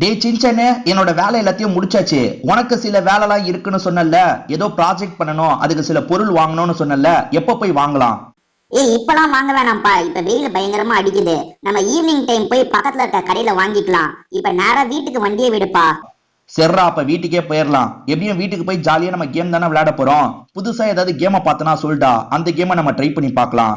டேய் சின்சனு, என்னோட வேலை எல்லாத்தையும் முடிச்சாச்சு. உனக்கு சில வேலைலாம் இருக்குன்னு சொன்னல. ஏதோ ப்ராஜெக்ட் பண்ணணும், அதுக்கு சில பொருள் வாங்கணும்னு சொன்னல. எப்ப போய் வாங்கலாம்? ஏய் இப்பலாம் வாங்க வேணாம்ப்பா, இப்ப வெயில் பயங்கரமா அடிக்குது. நம்ம ஈவினிங் டைம் போய் பக்கத்துல இருக்க கடையில வாங்கிக்கலாம். இப்ப நேரா வீட்டுக்கு வண்டியை விடுப்பா. சரிடா, அப்ப வீட்டுக்கே போயிடலாம். எப்படியும் வீட்டுக்கு போய் ஜாலியா நம்ம கேம் தானே விளையாட போறோம். புதுசா ஏதாவது கேமை பார்த்தனா சொல்டா, அந்த கேமை நம்ம ட்ரை பண்ணி பார்க்கலாம்.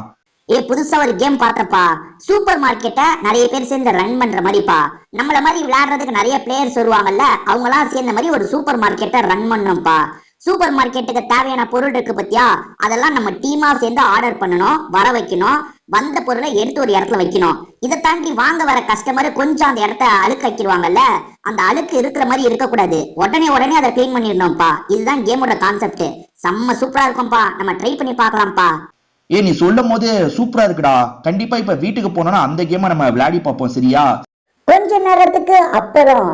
புதுசா ஒரு கேம் பார்த்தப்பா. சூப்பர் மார்க்கெட்டை நிறைய பேர் சேர்ந்து ரன் பண்ற மாதிரிப்பா. நம்மள மாதிரி விளையாடுறதுக்கு நிறைய பிளேயர்ஸ் வருவாங்கல்ல, அவங்க எல்லாம் சேர்ந்த மாதிரி ஒரு சூப்பர் மார்க்கெட்டை ரன் பண்ணணும்ப்பா. சூப்பர் மார்க்கெட்டுக்கு தேவையான பொருள் இருக்கு பத்தியா, அதெல்லாம் நம்ம டீமா சேர்ந்து ஆர்டர் பண்ணணும், வர வைக்கணும். வந்த பொருளை எடுத்து ஒரு இடத்துல வைக்கணும். இதை தாண்டி வாங்க வர கஸ்டமர் கொஞ்சம் அந்த இடத்த அழுக்கு வைக்கிடுவாங்கல்ல, அந்த அழுக்கு இருக்கிற மாதிரி இருக்கக்கூடாது. உடனே உடனே அதை கிளீன் பண்ணிடணும்ப்பா. இதுதான் கேமோட கான்செப்ட். செம்ம சூப்பரா இருக்கும்பா, நம்ம ட்ரை பண்ணி பார்க்கலாம்ப்பா. நீ சொல்லும் போது சூப்பரா இருக்குடா. கண்டிப்பா இப்ப வீட்டுக்கு போனோம்னா அந்த கேமை நம்ம விளையாடி பார்ப்போம், சரியா? கொஞ்ச நேரத்துக்கு அப்புறம்.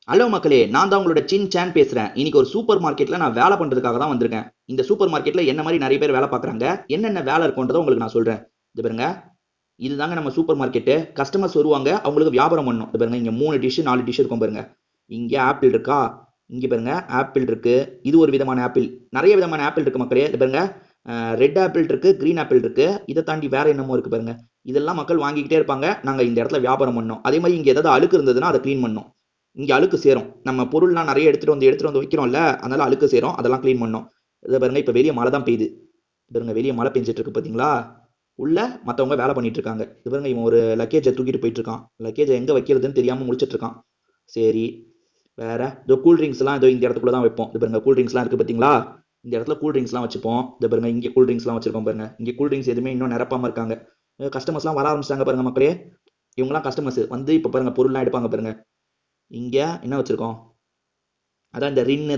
ஹலோ மக்களே, நான் தான் உங்களோட சின் சான் பேசுறேன். இன்னைக்கு ஒரு சூப்பர் மார்க்கெட்ல நான் வேலை பண்றதுக்காக தான் வந்திருக்கேன். இந்த சூப்பர் மார்க்கெட்ல என்ன மாதிரி நிறைய பேர் வேலை பார்க்கறாங்க, என்னென்ன வேலை இருக்குன்றதை உங்களுக்கு நான் சொல்றேன். இது பாருங்க, இதுதாங்க நம்ம சூப்பர் மார்க்கெட்டு. கஸ்டமர்ஸ் வருவாங்க, அவங்களுக்கு வியாபாரம் பண்ணணும். இது பாருங்க, இங்க 3 டிஷ் 4 டிஷ் இருக்கும் பாருங்க. இங்க ஆப்பிள் இருக்கா, இங்க பாருங்க ஆப்பிள் இருக்கு. இது ஒரு விதமான ஆப்பிள், நிறைய விதமான ஆப்பிள் இருக்கு மக்களே. இது பாருங்க, ரெட் ஆப்பிள் இருக்கு, கிரீன் ஆப்பிள் இருக்கு. இதை தாண்டி வேற என்னமோ இருக்கு பாருங்க. இதெல்லாம் மக்கள் வாங்கிக்கிட்டே இருப்பாங்க. நாங்க இந்த இடத்துல வியாபாரம் பண்ணோம். அதே மாதிரி இங்க ஏதாவது அழுக்கு இருந்ததுன்னா அதை கிளீன் பண்ணோம். இங்க அழுக்கு சேரும், நம்ம பொருள்லாம் நிறைய எடுத்துட்டு வந்து வைக்கிறோம்ல, அதனால அழுக்கு சேரும், அதெல்லாம் கிளீன் பண்ணோம். இதை பாருங்க, இப்ப வெளியே மழை தான் பெய்யுது. பாருங்க, வெளியே மழை பெஞ்சிட்டு இருக்கு பாத்தீங்களா. உள்ள மத்தவங்க வேலை பண்ணிட்டு இருக்காங்க. இது பாருங்க, இவன் ஒரு லக்கேஜை தூக்கிட்டு போயிட்டு இருக்கான். லக்கேஜை எங்க வைக்கிறதுன்னு தெரியாம முடிச்சிட்டு இருக்கான். சரி, வேற இதோ கூல் ட்ரிங்க்ஸ் எல்லாம் இதோ இந்த இடத்துக்குள்ள தான் வைப்போம். இது பாருங்க, கூல் ட்ரிங்க்ஸ் எல்லாம் இருக்கு பாத்தீங்களா. இந்த இடத்துல கூல் ட்ரிங்க்ஸ் எல்லாம் வச்சுப்போம். இது பாருங்க, இங்க கூல் ட்ரிங்க்ஸ் எல்லாம் வச்சிருக்கோம் பாருங்க. இங்க கூல் ட்ரிங்க்ஸ் எதுவுமே இன்னும் நிரப்பாம இருக்காங்க. கஸ்டமர்ஸ் எல்லாம் வர ஆரம்பிச்சிட்டாங்க பாருங்க மக்களே. இவங்கலாம் கஸ்டமர்ஸ் வந்து இப்ப பாருங்க பொருள்லாம் எடுப்பாங்க பாருங்க. இங்க என்ன வச்சிருக்கோம், அதான் இந்த ரின்னு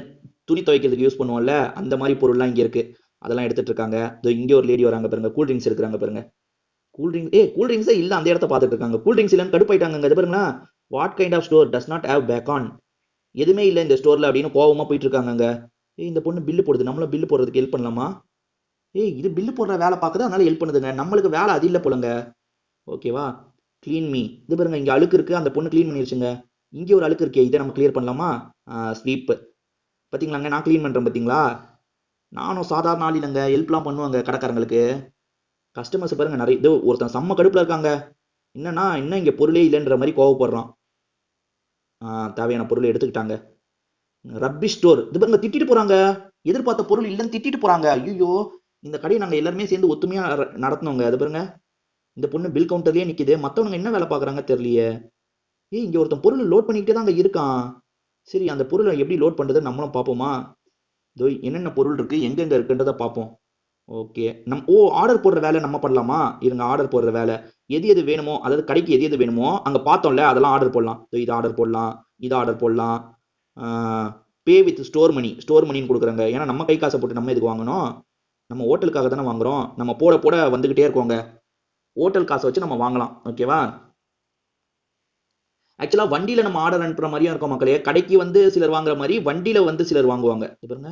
துணி துவைக்கிறதுக்கு யூஸ் பண்ணுவோம்ல, அந்த மாதிரி பொருள்லாம் இங்க இருக்கு. அதெல்லாம் எடுத்துட்டு இருக்காங்க. இங்க ஒரு லேடி வராங்க பாருங்க, கூல் ட்ரிங்க்ஸ் எடுக்கிறாங்க பாருங்க. கூல் ட்ரிங்க்ஸ் கூல் ட்ரிங்க்ஸே இல்ல, அந்த இடத்த பார்த்துட்டு இருக்காங்க. கூல் ட்ரிங்க்ஸ் இல்லன்னு கடுப்பாயிட்டாங்க. இது பாருங்களா, what kind of store does not have bacon, எதுவுமே இல்ல இந்த ஸ்டோர்ல அப்படின்னு கோவமா போயிட்டு இருக்காங்க. இந்த பொண்ணு பில்லு போடுது, நம்மள பில்லு போடுறதுக்கு ஹெல்ப் பண்ணலாமா? இது பில்லு போடுற வேலை பார்க்குது, அதனால ஹெல்ப் பண்ணுதுங்க. நம்மளுக்கு வேலை அது இல்ல போலங்க. ஓகேவா, கிளீன் மீ. இது பாருங்க, இங்க அழுக்கு இருக்கு, அந்த பொண்ணு கிளீன் பண்ணிருச்சுங்க. இங்க ஒரு அழுக்கு இருக்கே, இதை நம்ம கிளியர் பண்ணலாமா? ஸ்வீப். பாத்தீங்களாங்க, நான் கிளீன் பண்றேன் பாத்தீங்களா. நானும் சாதாரண ஆள் இல்லைங்க, ஹெல்ப்லாம் பண்ணுவாங்க கடைக்காரங்களுக்கு. கஸ்டமர்ஸ் பாருங்க நிறைய. இது ஒருத்தன் செம்ம கடுப்புல இருக்காங்க. என்னன்னா இன்னும் இங்க பொருளே இல்லைன்ற மாதிரி கோவப்படுறான். தேவையான பொருளை எடுத்துக்கிட்டாங்க. ரப்பி ஸ்டோர். இது பாருங்க, திட்டிட்டு போறாங்க. எதிர்பார்த்த பொருள் இல்லைன்னு திட்டிட்டு போறாங்க. ஐயோ, இந்த கடையை நாங்க எல்லாருமே சேர்ந்து ஒத்துமையா நடத்தணுங்க. அது பாருங்க, இந்த பொண்ணு பில் கவுண்டர்லயே நிக்குது. மத்தவங்க என்ன வேலை பாக்குறாங்க தெரியலையே. இங்க ஒருத்தன் பொருள் லோட் பண்ணிக்கிட்டே தாங்க இருக்கான். சரி, அந்த பொருளை எப்படி லோட் பண்றது நம்மளும் பார்ப்போமா. இதோ என்னென்ன பொருள் இருக்கு, எங்கெங்க இருக்குன்றத பார்ப்போம். ஓகே, ஆர்டர் போடுற வேலை நம்ம பண்ணலாமா? இருங்க, ஆர்டர் போடுற வேலை எது எது வேணுமோ, அதாவது கடைக்கு எது எது வேணுமோ அங்க பார்த்தோம்ல, அதெல்லாம் ஆர்டர் போடலாம். இது ஆர்டர் போடலாம், இது ஆர்டர் போடலாம். பே வித் ஸ்டோர் மணி, ஸ்டோர் மணின்னு கொடுக்குறாங்க. ஏன்னா நம்ம கை காசை போட்டு நம்ம எதுக்கு வாங்கணும், நம்ம ஹோட்டலுக்காக தானே வாங்குறோம். நம்ம போட போட வந்துகிட்டே இருக்கோங்க. ஹோட்டல் காசை வச்சு நம்ம வாங்கலாம். ஓகேவா. ஆக்சுவலா வண்டியில நம்ம ஆர்டர் அனுப்புற மாதிரியும் இருக்கும் மக்களே. கடைக்கு வந்து சிலர் வாங்குற மாதிரி வண்டியில வந்து சிலர் வாங்குவாங்க. பாருங்க,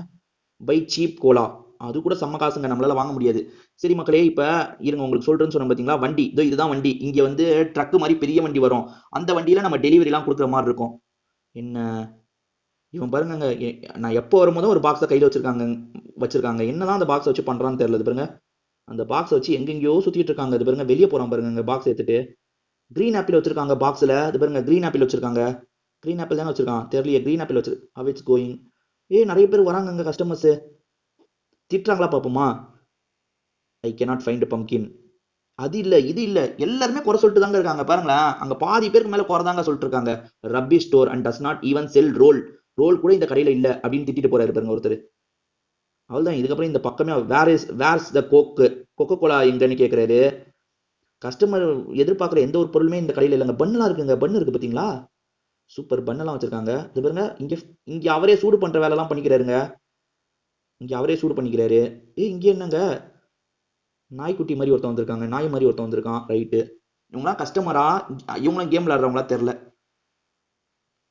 பை சீப் கோலா, அது கூட செம்ம காசுங்க, நம்மளால வாங்க முடியாது. சரி மக்களே, இப்ப இருங்க உங்களுக்கு சொல்றேன்னு சொன்ன பாத்தீங்களா. வண்டி இதுதான் வண்டி. இங்க வந்து ட்ரக் மாதிரி பெரிய வண்டி வரும். அந்த வண்டியில நம்ம டெலிவரி எல்லாம் கொடுக்குற மாதிரி இருக்கும். என்ன இவன் பாருங்க, நான் எப்போ வரும்போதும் ஒரு பாக்ஸை கையில வச்சிருக்காங்க. என்னதான் அந்த பாக்ஸ் வச்சு பண்றான்னு தெரியல. பாருங்க, அந்த பாக்ஸ் வச்சு எங்கெங்கயோ சுத்திட்டு இருக்காங்க. இது பாருங்க, வெளியே போறான் பாருங்க பாக்ஸ் எடுத்துட்டு. கிரீன் ஆப்பிள் வச்சிருக்காங்க பாக்ஸ்ல. இது பாருங்க, கிரீன் ஆப்பிள் வச்சிருக்காங்க. கிரீன் ஆப்பிள் தானே வச்சிருக்கான், தெரியலையே. கிரீன் ஆப்பிள் வச்சிரு. How it's going. நிறைய பேர் வராங்க கஸ்டமர்ஸ். திட்டுறாங்களா பாப்போமா. I cannot find pumpkin. அது இல்ல, இது இல்ல, எல்லாருமே குறை சொல்லிட்டு தாங்க இருக்காங்க. பாருங்களேன், அங்க பாதி பேருக்கு மேல குறை தாங்க சொல்லிட்டு இருக்காங்க. Crappy store and does not even sell roll. Roll கூட இந்த கடையில இல்ல அப்படின்னு திட்டிட்டு போறாரு பாருங்க ஒருத்தர். அவ்வளவுதான். இதுக்கப்புறம் இந்த பக்கமே வேர்ஸ் த கொக்கோ கோலா எங்கன்னு கேக்குறாரு. கஸ்டமர் எதிர்பார்க்குற எந்த ஒரு பொருளுமே இந்த கடையில இல்லைங்க. பண்ணலாம் இருக்குங்க, பண்ணு இருக்கு பாத்தீங்களா. சூப்பர், பண்ணெல்லாம் வச்சிருக்காங்க. இது பாருங்க, இங்க அவரே சூடு பண்ற வேலை எல்லாம் பண்ணிக்கிறாருங்க. இங்க அவரே சூடு பண்ணிக்கிறாரு. இங்க என்னங்க, நாய்க்குட்டி மாதிரி ஒருத்தன் வந்திருக்காங்க, நாய் மாதிரி ஒருத்தன் வந்திருக்கான். ரைட்டு, இவங்களாம் கஸ்டமரா, இவங்களாம் கேம் விளையாடுறவங்களா தெரியல.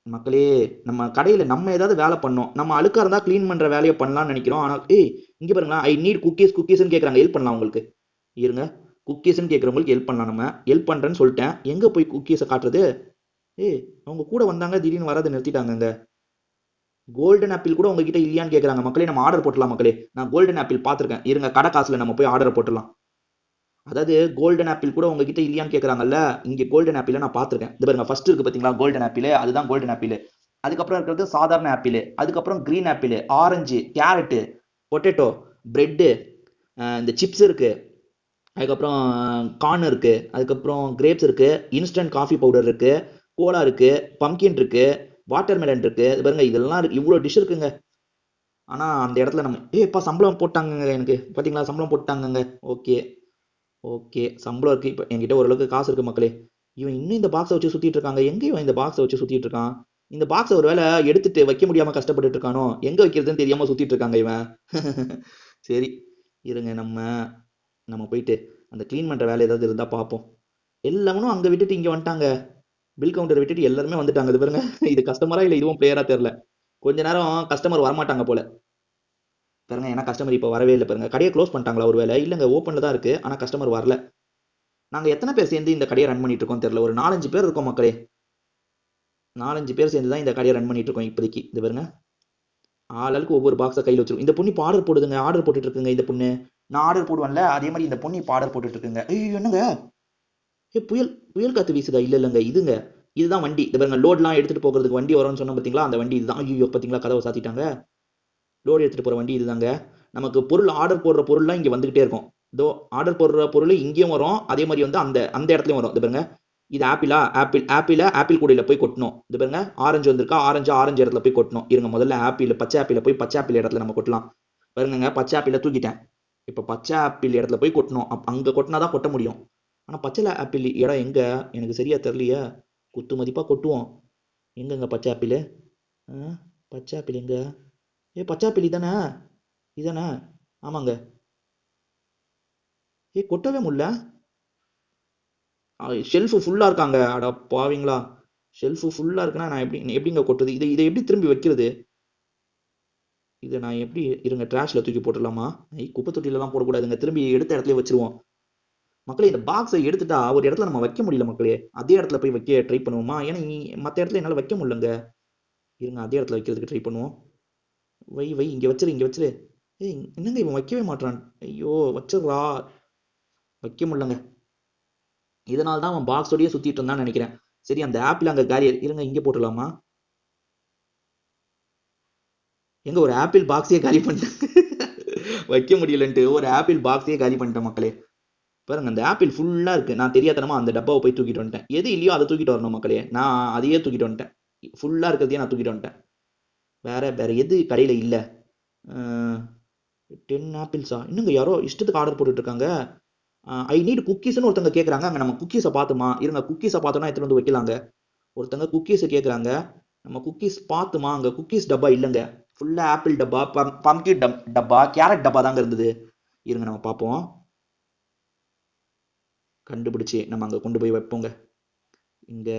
மக்களே, நம்ம கடையில நம்ம ஏதாவது வேலை பண்ணோம், நம்ம அழுக்கா இருந்தா கிளீன் பண்ற வேலையை பண்ணலாம்னு நினைக்கிறோம். ஆனா இங்க பாருங்களா, ஐ நீட் குக்கீஸ்ன்னு கேக்குறாங்க. ஹெல்ப் பண்ணலாம் உங்களுக்கு. இருங்க, குக்கீஸ்ன்னு கேட்கறவங்களுக்கு ஹெல்ப் பண்ணலாம். நம்ம ஹெல்ப் பண்றேன்னு சொல்லிட்டேன், எங்க போய் குக்கீஸை காட்டுறது. அவங்க கூட வந்தாங்க, திடீர்னு வராத நிறுத்திட்டாங்கங்க. கோல்டன் ஆப்பிள் கூட உங்ககிட்ட இல்லையான்னு கேக்குறாங்க மக்களே. நம்ம ஆர்டர் போட்டலாம் மக்களே. நான் கோல்டன் ஆப்பிள் பார்த்திருக்கேன். இருங்க, கடை காசுல நம்ம போய் ஆர்டர் போட்டுடலாம். அதாவது கோல்டன் ஆப்பிள் கூட உங்ககிட்ட இல்லையான்னு கேக்குறாங்கல்ல, இங்க கோல்டன் ஆப்பிள் நான் பார்த்திருக்கேன். இது பாருங்க, ஃபர்ஸ்ட் இருக்கு பாத்தீங்களா கோல்டன் ஆப்பிள், அதுதான் கோல்டன் ஆப்பிள். அதுக்கப்புறம் இருக்கிறது சாதாரண ஆப்பிள், அதுக்கப்புறம் green apple, orange, carrot, potato, bread, இந்த சிப்ஸ் இருக்கு, அதுக்கப்புறம் கார்ன் இருக்கு, அதுக்கப்புறம் கிரேப்ஸ் இருக்கு, இன்ஸ்டன்ட் காஃபி பவுடர் இருக்கு, கோலா இருக்கு, பம்கின் இருக்கு, வாட்டர் மெலன் இருக்கு. இது பாருங்க, இதெல்லாம் இருக்கு, இவ்வளவு டிஷ் இருக்குங்க. ஆனா அந்த இடத்துல நம்ம இப்ப சம்பளம் போட்டாங்கங்க எனக்கு, பாத்தீங்களா சம்பளம் போட்டாங்கங்க. ஓகே ஓகே, சம்பளம் இருக்கு. இப்ப என்கிட்ட ஓரளவுக்கு காசு இருக்கு மக்களே. இவன் இன்னும் இந்த பாக்ஸை வச்சு சுத்திட்டு இருக்காங்க. எங்க இவன் இந்த பாக்ஸை வச்சு சுத்திட்டு இருக்கான்? இந்த பாக்ஸை ஒரு வேளை எடுத்துட்டு வைக்க முடியாம கஷ்டப்பட்டுட்டு இருக்கானோ? எங்க வைக்கிறதுன்னு தெரியாம சுத்திட்டு இருக்காங்க இவன். சரி, இருங்க, நம்ம நம்ம போயிட்டு அந்த க்ளீன் பண்ற வேலை ஏதாவது இருந்தா பார்ப்போம். எல்லாமனும் அங்க விட்டுட்டு இங்க வந்துட்டாங்க. பில் கவுண்டர் விட்டுட்டு எல்லாருமே வந்துட்டாங்க. இது பாருங்க, இது கஸ்டமரா இல்ல இதுவும் பிளேயரா தெரியல. கொஞ்ச நேரம் கஸ்டமர் வரமாட்டாங்க போல பாருங்க. ஏன்னா கஸ்டமர் இப்ப வரவே இல்லை பாருங்க. கடையை க்ளோஸ் பண்ணிட்டாங்களா ஒரு வேலை? இல்லங்க, ஓப்பன்ல தான் இருக்கு, ஆனா கஸ்டமர் வரல. நாங்க எத்தனை பேர் சேர்ந்து இந்த கடையை ரன் பண்ணிட்டு இருக்கோம் தெரியல. ஒரு 4-5 பேர் இருக்கோம் மக்களே. 4-5 பேர் சேர்ந்து தான் இந்த கடையை ரன் பண்ணிட்டு இருக்கோம் இப்போதைக்கு. இது பாருங்க, ஆளுக்கு ஒவ்வொரு பாக்ஸை கையில் வச்சிருக்கோம். இந்த பொண்ணு இப்போ ஆர்டர் போடுதுங்க, ஆர்டர் போட்டுட்டு இருக்குங்க இந்த பொண்ணு. நான் ஆர்டர் போடுவேன்ல, அதே மாதிரி இந்த பொண்ணு இப்போ ஆர்டர் போட்டுட்டு இருக்குங்க. ஐயோ என்னங்க, புயல் புயல் காத்து வீசுதா? இல்ல இல்லங்க, இதுங்க, இதுதான் வண்டி. இது பாருங்க, லோட்லாம் எடுத்துட்டு போகிறதுக்கு வண்டி வரும்னு சொன்ன பார்த்தீங்களா, அந்த வண்டி இதுதான். ஐயோ பார்த்தீங்களா, கதவை சாத்திட்டாங்க. லோடு எடுத்துட்டு போற வண்டி இதுதாங்க. நமக்கு பொருள் ஆர்டர் போடுற பொருள்லாம் இங்க வந்துகிட்டே இருக்கும். இதோ ஆர்டர் போடுற பொருள் இங்கேயும் வரும், அதே மாதிரி வந்து அந்த அந்த இடத்துலயும் வரும். இது பாருங்க, இது ஆப்பிளா, ஆப்பிள் கூடையில போய் கொட்டணும். இது பாருங்க, ஆரஞ்சு வந்திருக்கா, ஆரஞ்சு இடத்துல போய் கொட்டணும். இருங்க, முதல்ல ஆப்பிள், பச்சை ஆப்பிள போய் பச்சை ஆப்பிள் இடத்துல நம்ம கொட்டலாம். பாருங்க, பச்சை ஆப்பிள தூக்கிட்டேன். இப்ப பச்சை ஆப்பிள் இடத்துல போய் கொட்டணும். அங்க கொட்டினாதான் கொட்ட முடியும். ஆனா பச்சை ஆப்பிள் இடம் எங்க, எனக்கு சரியா தெரியலையே. குத்து மதிப்பா கொட்டுவோம். எங்கங்க பச்சை ஆப்பிள்? பச்சை ஆப்பிள் எங்க? பச்சை ஆப்பிள் இதானே, இதானே? ஆமாங்க. கொட்டவே முடியல. ஷெல்ஃபு ஃபுல்லா இருக்காங்க. அட பாவீங்களா, ஷெல்ஃபு ஃபுல்லா இருக்குன்னா நான் எப்படிங்க கொட்டுறது? இதை எப்படி திரும்பி வைக்கிறது? இதை நான் எப்படி, இருங்க, ட்ராஷ்ல தூக்கி போட்டுடலாமா? குப்பை தொட்டிலலாம் போடக்கூடாதுங்க, திரும்பி எடுத்த இடத்துல வச்சிருவோம். மக்களே, இந்த பாக்ஸை எடுத்துட்டா ஒரு இடத்துல நம்ம வைக்க முடியல மக்களே. அதே இடத்துல போய் வைக்க ட்ரை பண்ணுவோமா? ஏன்னா மற்ற இடத்துல என்னால் வைக்க முடியலங்க. இருங்க, அதே இடத்துல வைக்கிறதுக்கு ட்ரை பண்ணுவோம். வை இங்க வச்சிரு. என்னங்க இவன் வைக்கவே மாட்டான்? ஐயோ, வச்சிடுறா. வைக்க முடியலங்க. இதனால தான் அவன் பாக்ஸோடய சுத்திட்டு இருந்தான்னு நினைக்கிறேன். சரி, அந்த ஆப்பிள் அங்க காலி. இருங்க, இங்க போட்டுடலாமா? எங்க ஒரு ஆப்பிள் பாக்ஸையே காலி பண்ணிட்டேன். வைக்க முடியலன்ட்டு ஒரு ஆப்பிள் பாக்ஸையே காலி பண்ணிட்டேன் மக்களே. பாருங்க, அந்த ஆப்பிள் ஃபுல்லா இருக்கு. நான் தெரியாதனமா அந்த டப்பாவை போய் தூக்கிட்டு வந்துட்டேன். எது இல்லையோ அதை தூக்கிட்டு வரணும் மக்களே. நான் அதையே தூக்கிட்டு வந்துட்டேன். ஃபுல்லா இருக்கிறதையே நான் தூக்கிட்டு வந்துட்டேன். வேற எது கடையில இல்ல? 10 ஆப்பிள்ஸா? இன்னுங்க யாரோ இஷ்டத்துக்கு ஆர்டர் போட்டுட்டு இருக்காங்க. ஐ நீட் குக்கீஸ்னு ஒருத்தங்க கேட்குறாங்க. அங்கே நம்ம குக்கீஸை பார்த்துமா? இருங்க, குக்கீஸை பார்த்தோன்னா எடுத்துட்டு வந்து வைக்கலாங்க. ஒருத்தங்க குக்கீஸை கேட்குறாங்க. நம்ம குக்கீஸ் பார்த்துமா? அங்கே குக்கீஸ் டப்பா இல்லைங்க. ஃபுல்லாக ஆப்பிள் டப்பா, பம்கின் டப்பா, கேரட் டப்பா தாங்க இருந்தது. இருங்க, நம்ம பார்ப்போம். கண்டுபிடிச்சி நம்ம அங்கே கொண்டு போய் வைப்போங்க. இங்கே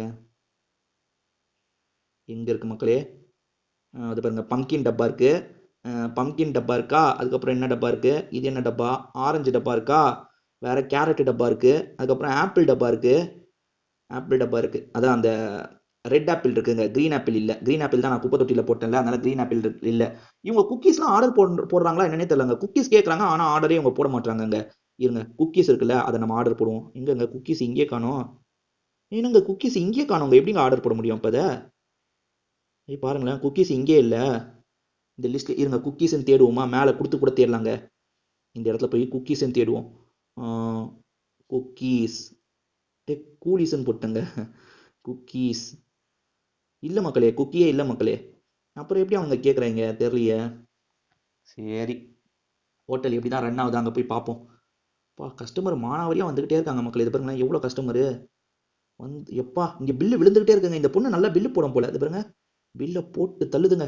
எங்கே இருக்கு மக்களே? அது பாருங்க, பம்கின் டப்பா இருக்கு. பம்கின் டப்பா இருக்கா? அதுக்கப்புறம் என்ன டப்பா இருக்கு? இது என்ன டப்பா? ஆரஞ்சு டப்பா இருக்கா? வேற கேரட் டப்பா இருக்கு. அதுக்கப்புறம் ஆப்பிள் டப்பா இருக்கு. அதான் அந்த ரெட் ஆப்பிள் இருக்குங்க, கிரீன் ஆப்பிள் இல்ல. கிரீன் ஆப்பிள் தான் நான் குப்பை தொட்டியில போட்டேன்ல, அதனால கிரீன் ஆப்பிள் இல்ல. இவங்க குக்கீஸ்லாம் ஆர்டர் போடுறாங்களா என்னன்னே தெரியலங்க. குக்கீஸ் கேட்கறாங்க, ஆனா ஆர்டரே இவங்க போட மாட்டாங்க. இருங்க, குக்கீஸ் இருக்குல்ல, அதை நம்ம ஆர்டர் போடுவோம். எங்கங்க குக்கீஸ்? இங்கே காணோம். என்னங்க குக்கீஸ் இங்கே காணோங்க, எப்படிங்க ஆர்டர் போட முடியும்? இப்ப பாருங்களேன், குக்கீஸ் இங்கே இல்ல இந்த லிஸ்ட்ல. இருங்க, குக்கீஸ்ன்னு தேடுவோமா? மேலே கொடுத்து கூட தேடலாங்க. இந்த இடத்துல போய் குக்கீஸ்ன்னு தேடுவோம். குக்கீஸ் கூலிஸ்ன்னு போட்டுங்க. குக்கீஸ் இல்ல மக்களே, குக்கியே இல்ல மக்களே. அப்புறம் எப்படி அவங்க கேட்குறாங்க தெரியலையே. சரி, ஹோட்டல் எப்படி தான் ரன் ஆகுது, அங்கே போய் பார்ப்போம். கஸ்டமர் மானாவரியா வந்துகிட்டே இருக்காங்க மக்களே. இது பாருங்க, எவ்வளோ கஸ்டமரு வந்து. எப்பா, இங்கே பில்லு விழுந்துகிட்டே இருக்குங்க. இந்த பொண்ணு நல்லா பில்லு போடும் போல. இது பாருங்க, பில்லை போட்டு தள்ளுதுங்க.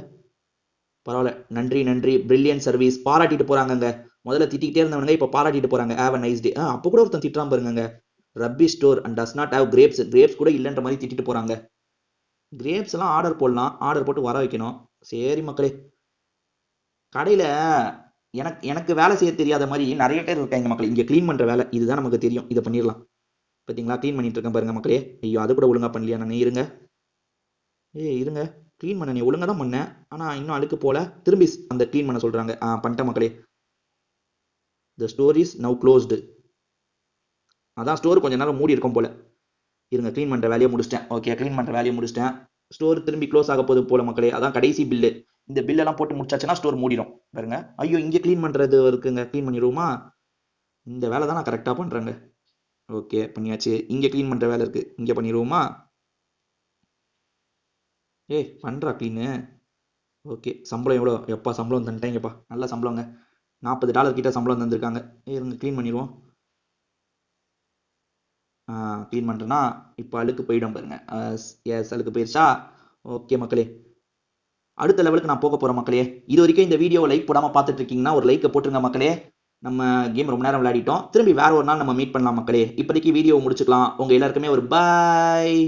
பரவாயில்ல, நன்றி, பிரில்லியன்ட் சர்வீஸ். பாராட்டிட்டு போறாங்க. முதல்ல திட்டிக்கிட்டே இருந்தவங்க இப்ப பாராட்டிட்டு போறாங்க. Have a nice day. அப்போ கூட ஒருத்தன் திட்டுறான் பாருங்க, ரப்பி store and does not have grapes கூட இல்லைன்ற மாதிரி திட்டிட்டு போறாங்க. கிரேப்ஸ் எல்லாம் ஆர்டர் போடலாம், ஆர்டர் போட்டு வர வைக்கணும். சரி மக்களே, கடையில எனக்கு வேலை செய்ய தெரியாத மாதிரி நிறைய பேர் இருக்காங்க மக்களே. இங்க கிளீன் பண்ற வேலை இதுதான் நமக்கு தெரியும், இதை பண்ணிடலாம். பார்த்தீங்களா, க்ளீன் பண்ணிட்டு இருக்கேன் பாருங்க மக்களே. ஐயோ, அது கூட ஒழுங்கா பண்ணலையா நான்? இருங்க, ஏய் இருங்க, க்ளீன் பண்ண நீ ஒழுங்கா தான் பண்ணேன். ஆனா இன்னும் அழுக்கு போல. திரும்பி அந்த க்ளீன் பண்ண சொல்றாங்க. பண்ணிட்டேன் மக்களே. த ஸ்டோர் இஸ் நவ் க்ளோஸ்டு. அதான் ஸ்டோர் கொஞ்ச நேரம் மூடி இருக்கும் போல. இருங்க, க்ளீன் பண்ற வேலையை முடிச்சிட்டேன். ஓகே, க்ளீன் பண்ற வேலையை முடிச்சிட்டேன். ஸ்டோர் திரும்பி க்ளோஸ் ஆக போகுது போல மக்களே. அதான் கடைசி பில்லு. இந்த பில்லெல்லாம் போட்டு முடிச்சாச்சுன்னா ஸ்டோர் மூடிடும் பாருங்க. ஐயோ, இங்கே க்ளீன் பண்றது இருக்குங்க. க்ளீன் பண்ணிடுவோமா? இந்த வேலை தான் நான் கரெக்டாக பண்றேங்க. ஓகே, பண்ணியாச்சு. இங்கே க்ளீன் பண்ற வேலை இருக்கு, இங்கே பண்ணிடுவோமா? ஏய் பண்றா க்ளீனு. ஓகே, சம்பளம் எவ்வளோ? எப்பா சம்பளம் தந்துட்டேங்கப்பா, நல்ல சம்பளங்க. $40 கிட்ட சம்பளம் தந்திருக்காங்க. இருங்க க்ளீன் பண்ணிடுவோம். க்ளீன் பண்ணுறேன்னா இப்போ அழுக்கு போயிடும் பாருங்க. எஸ், அழுக்கு போயிடுச்சா? ஓகே மக்களே, அடுத்த லெவலுக்கு நான் போக போகிறேன் மக்களே. இது வரைக்கும் இந்த வீடியோவை லைக் போடாமல் பார்த்துட்டு இருக்கீங்கன்னா ஒரு லைக்கை போட்டுருங்க மக்களே. நம்ம கேம் ரொம்ப நேரம் விளையாடிட்டோம். திரும்பி வேற ஒரு நாள் நம்ம மீட் பண்ணலாம் மக்களே. இப்போதைக்கு வீடியோ முடிச்சுக்கலாம். உங்கள் எல்லாருக்குமே ஒரு பாய்.